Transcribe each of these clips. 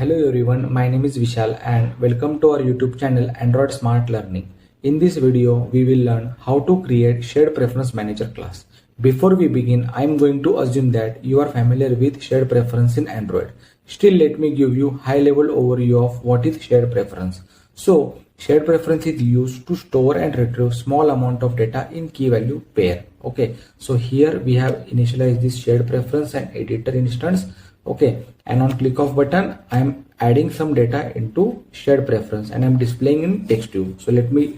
Hello everyone, my name is Vishal and welcome to our YouTube channel Android Smart Learning. In this video, we will learn how to create Shared Preference Manager class. Before we begin, I am going to assume that you are familiar with Shared Preference in Android. Still, let me give you high-level overview of what is Shared Preference. So, Shared Preference is used to store and retrieve small amount of data in key value pair. Okay, so here we have initialized this Shared Preference and editor instance. Okay, and on click of button I am adding some data into shared preference and I'm displaying in text view. So let me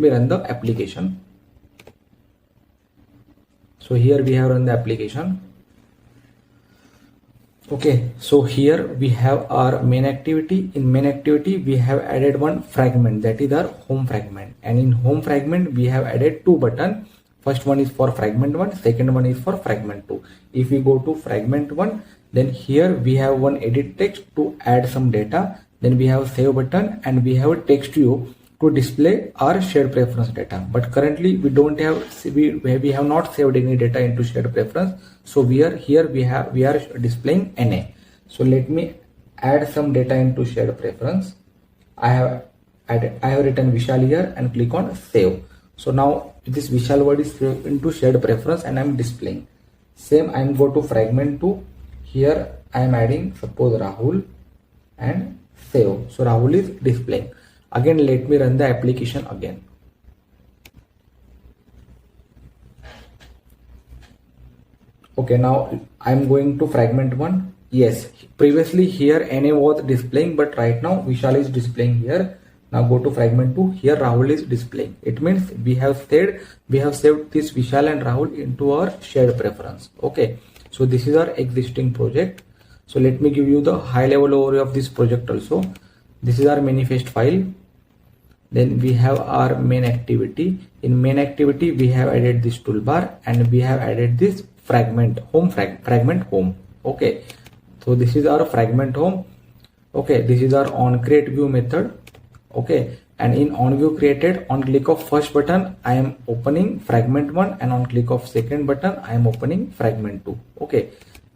run the application. So here we have run the application. Okay, so here we have our main activity. In main activity we have added one fragment, that is our home fragment, and in home fragment we have added two buttons. First one is for fragment 1, second one is for fragment 2. If we go to fragment 1, then here we have one edit text to add some data. Then we have save button and we have a text view to display our shared preference data. But currently we don't have, we have not saved any data into shared preference. So we are displaying NA. So let me add some data into shared preference. I have written Vishal here and click on save. So now this Vishal word is into shared preference and I am displaying. Same, I am go to fragment 2. Here I am adding suppose Rahul and save. So Rahul is displaying. Again, let me run the application again. Okay, now I am going to fragment 1. Yes, previously here NA was displaying, but right now Vishal is displaying here. Now go to fragment 2. Here Rahul is displaying. It means we have saved this Vishal and Rahul into our shared preference. Okay, so this is our existing project. So let me give you the high level overview of this project also. This is our manifest file. Then we have our main activity. In main activity we have added this toolbar and we have added this fragment home. Okay, so this is our fragment home. Okay, this is our on create view method. Okay, and in on view created, on click of first button I am opening fragment 1 and on click of second button I am opening fragment 2. Okay,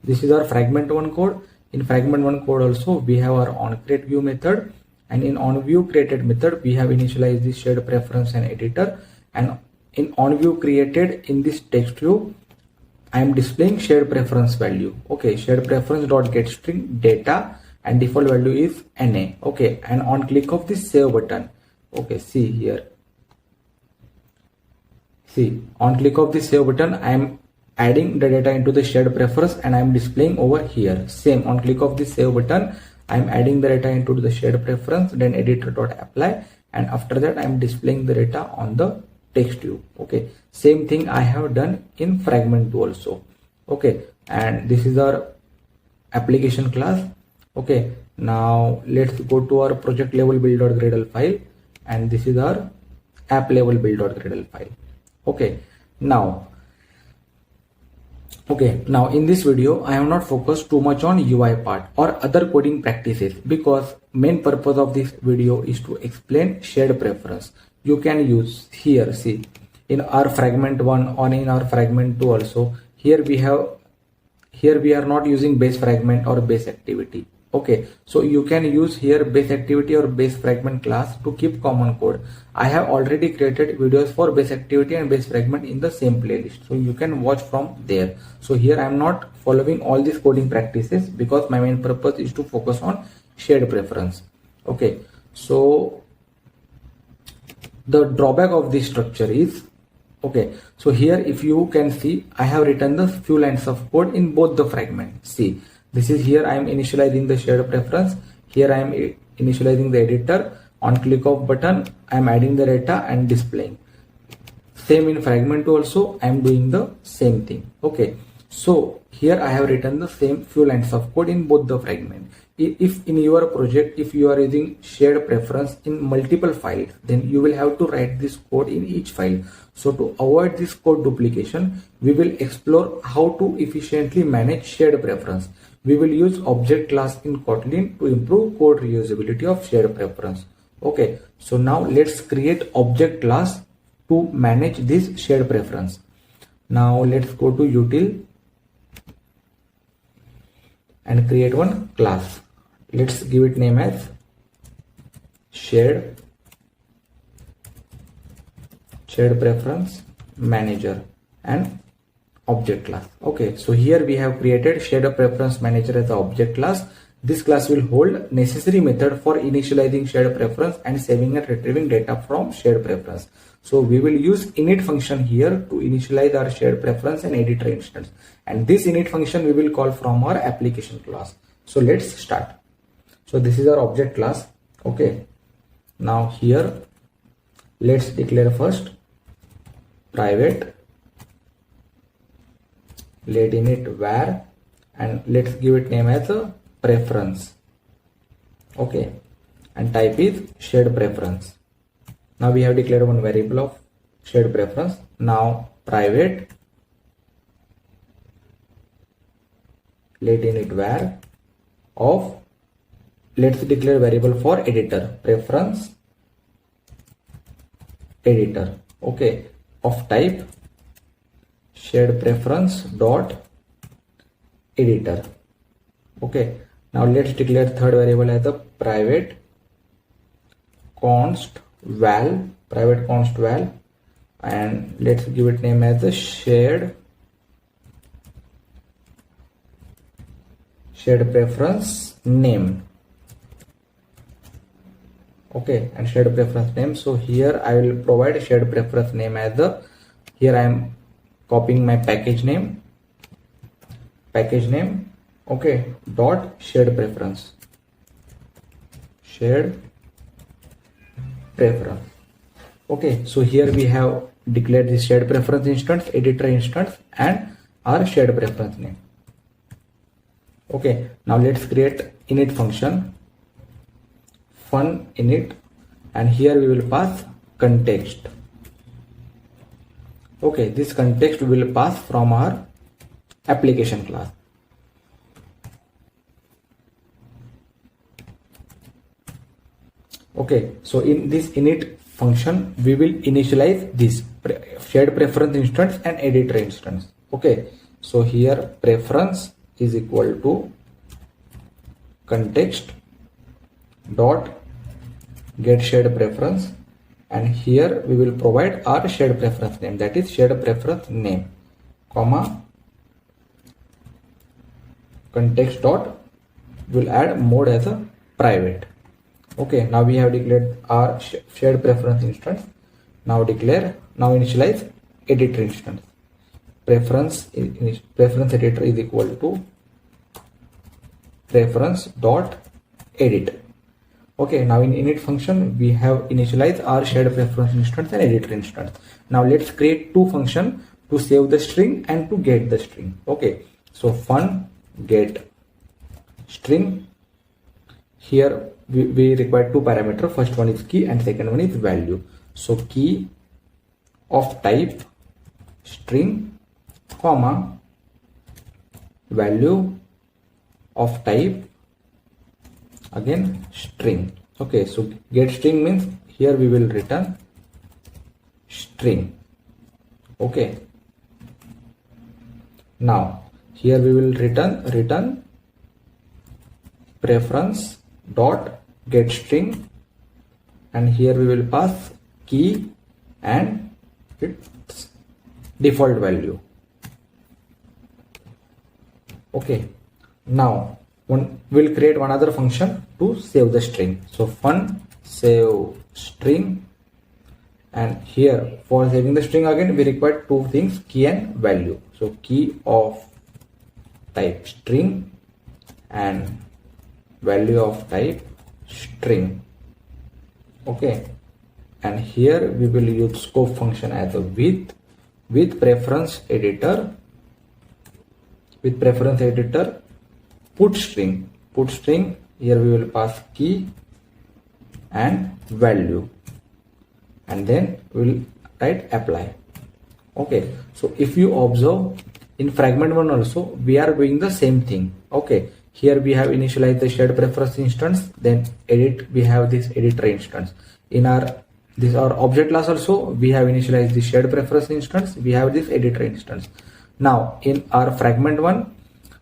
this is our fragment 1 code. In fragment 1 code also we have our on create view method, and in on view created method we have initialized this shared preference and editor, and in on view created in this text view I am displaying shared preference value. Okay, shared preference dot get string data and default value is NA. Okay, and on click of this save button, okay, see here, see on click of this save button I am adding the data into the shared preference and I am displaying over here. Same, on click of this save button I am adding the data into the shared preference, then editor dot apply, and after that I am displaying the data on the text view. Okay, same thing I have done in fragment 2 also. Okay, and this is our application class. Okay, now let's go to our project level build.gradle file, and this is our app level build.gradle file. Okay, now in this video I have not focused too much on UI part or other coding practices, because main purpose of this video is to explain shared preference. You can use here, see, in our fragment 1 or in our fragment 2 also, here we are not using base fragment or base activity. Okay, so you can use here base activity or base fragment class to keep common code. I have already created videos for base activity and base fragment in the same playlist, so you can watch from there. So here I am not following all these coding practices because my main purpose is to focus on shared preference. Okay, so the drawback of this structure is, okay, so here if you can see I have written the few lines of code in both the fragments. See, this is here I am initializing the shared preference, here I am initializing the editor, on click of button I am adding the data and displaying. Same in fragment 2 also I am doing the same thing. Okay, so here I have written the same few lines of code in both the fragment. If in your project, if you are using shared preference in multiple files, then you will have to write this code in each file. So to avoid this code duplication, we will explore how to efficiently manage shared preference. We will use object class in Kotlin to improve code reusability of shared preference. Okay, so now let's create object class to manage this shared preference. Now let's go to util and create one class. let's give it name as shared preference manager and object class. Okay, so here we have created shared preference manager as the object class. This class will hold necessary method for initializing shared preference and saving and retrieving data from shared preference. So we will use init function here to initialize our shared preference and editor instance. And this init function we will call from our application class. So let's start. So this is our object class. Okay. Now here, let's declare first private let init var, and let's give it name as a preference. Okay, and type is shared preference. Now we have declared one variable of shared preference. Now private let init var of, let's declare variable for editor, preference editor. Okay, of type shared preference dot editor. Okay, now let's declare third variable as the private const val, and let's give it name as the shared preference name. Okay, and shared preference name. So here I will provide shared preference name as the, here I am copying my package name, okay, dot shared preference. Okay, so here we have declared the shared preference instance, editor instance, and our shared preference name. Okay, now let's create init function, fun init, and here we will pass context. Okay, this context will pass from our application class. Okay, so in this init function we will initialize this shared preference instance and editor instance. Okay, so here preference is equal to context dot get shared preference, and here we will provide our shared preference name, that is shared preference name, comma context dot, will add mode as a private. Okay, now we have declared our shared preference instance. Now initialize editor instance. Preference editor is equal to preference dot edit. Okay, now in init function we have initialized our shared preference instance and editor instance. Now let's create two functions to save the string and to get the string. Okay, so fun get string. Here we require two parameters. First one is key and second one is value. So key of type string, comma value of type again string. Okay, so get string means here we will return string. Okay, now here we will return preference dot get string, and here we will pass key and its default value. Okay, now we'll create one other function to save the string. So fun save string, and here for saving the string again we require two things, key and value. So key of type string and value of type string. Okay, and here we will use scope function as a with preference editor put string. Here we will pass key and value, and then we will write apply. Okay, so if you observe in fragment 1 also we are doing the same thing. Okay, here we have initialized the shared preference instance, then edit, we have this editor instance. In our object class also we have initialized the shared preference instance, we have this editor instance. Now in our fragment 1,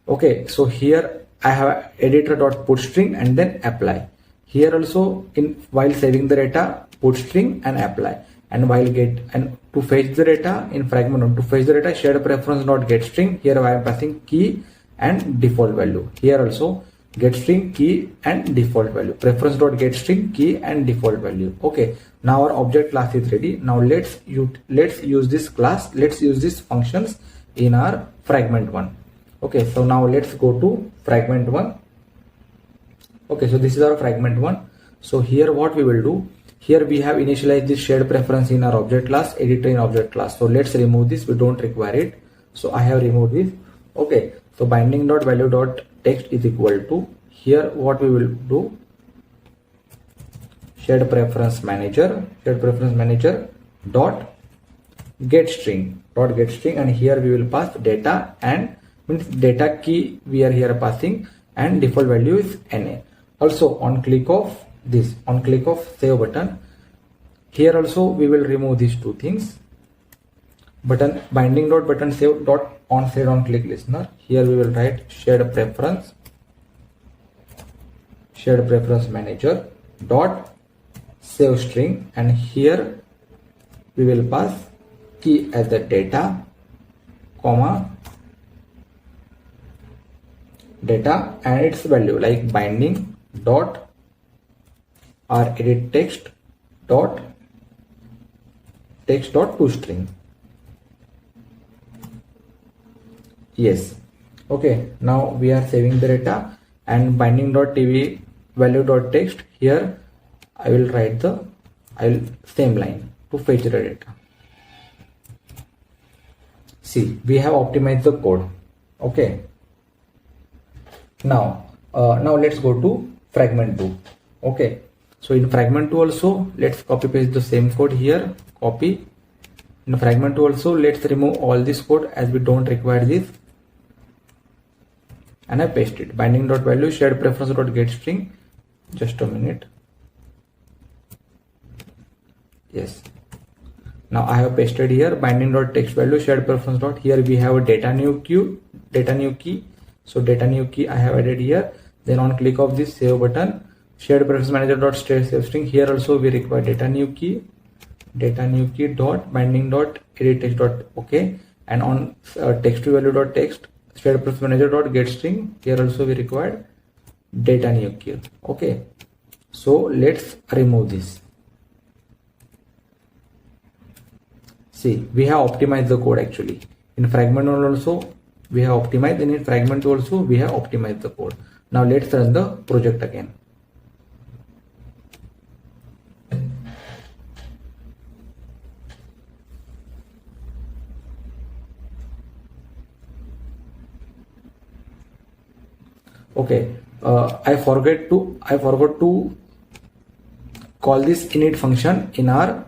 okay, so here I have editor dot put string and then apply. Here also in while saving the data, put string and apply. And while get and to fetch the data in fragment1, to fetch the data, shared preference dot get string. Here I am passing key and default value. Here also get string, key and default value. Preference dot get string, key and default value. Okay, now our object class is ready. Now let's use this class, let's use these functions in our fragment1. Okay, so now let's go to fragment1. Okay, so this is our fragment1. So here what we will do, here we have initialized this shared preference in our object class, editor in object class. So let's remove this, we don't require it. So I have removed this. Okay, so binding dot value dot text is equal to, here what we will do, shared preference manager dot get string, and here we will pass data, and means data key we are here passing, and default value is NA. Also on click of save button, here also we will remove these two things. Button binding dot button save dot on set on click listener. Here we will write shared preference manager dot save string, and here we will pass key as the data, comma data and its value like binding dot or edit text dot to string. Yes. Okay, now we are saving the data, and binding dot tv value dot text, here I will write same line to fetch the data. See, we have optimized the code. Okay, now let's go to fragment2. Okay, so in fragment2 also let's copy paste the same code here, copy. In fragment2 also let's remove all this code as we don't require this, and I paste it. Binding dot value shared preference dot get string. Just a minute. Yes, now I have pasted here binding dot text value shared preference dot, here we have a data new key. So data new key I have added here. Then on click of this save button, shared preference manager dot save string, here also we require data new key dot binding dot edit text dot okay, and on text to value dot text shared preference manager dot get string, here also we require data new key. Okay, so let's remove this. See, we have optimized the code actually. In fragment1 also we have optimized, and in fragment2 also we have optimized the code. Now let's run the project again. Okay, I forgot to call this init function in our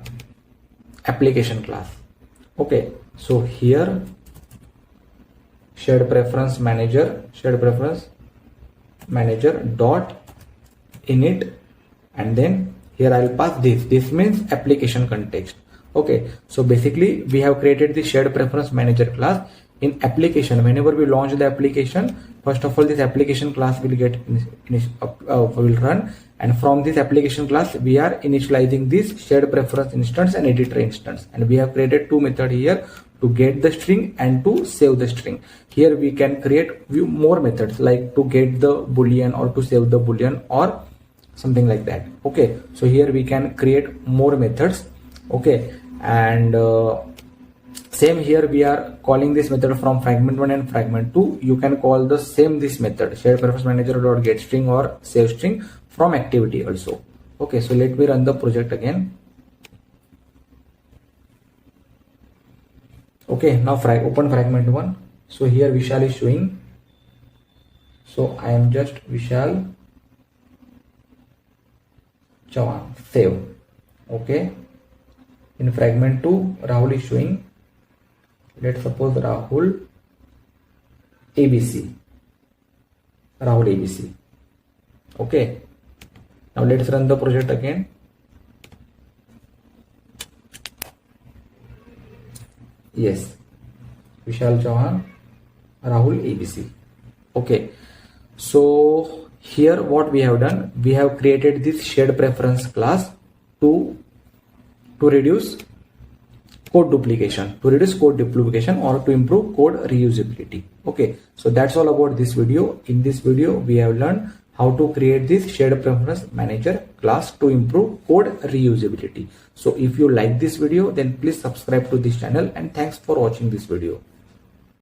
application class. Okay, so here shared preference manager dot init, and then here I'll pass this means application context. Okay, so basically we have created the shared preference manager class. In application, whenever we launch the application, first of all this application class will get will run, and from this application class we are initializing this shared preference instance and editor instance, and we have created two methods here to get the string and to save the string. Here we can create more methods like to get the boolean or to save the boolean or something like that. Okay, so here we can create more methods. Okay, and same here we are calling this method from fragment1 and fragment2. You can call this method shared preference manager dot get string or save string from activity also. Okay, so let me run the project again. Okay, now open fragment1. So here Vishal is showing. So I am just Vishal Chauhan, save. Okay, in fragment2 Rahul is showing. Let's suppose Rahul ABC. Okay, now let's run the project again. Yes, Vishal Chauhan, Rahul ABC. Okay, So here what we have done, we have created this shared preference class to reduce code duplication, or to improve code reusability. Okay, so that's all about this video. In this video we have learned how to create this shared preference manager class to improve code reusability. So if you like this video, then please subscribe to this channel, and thanks for watching this video.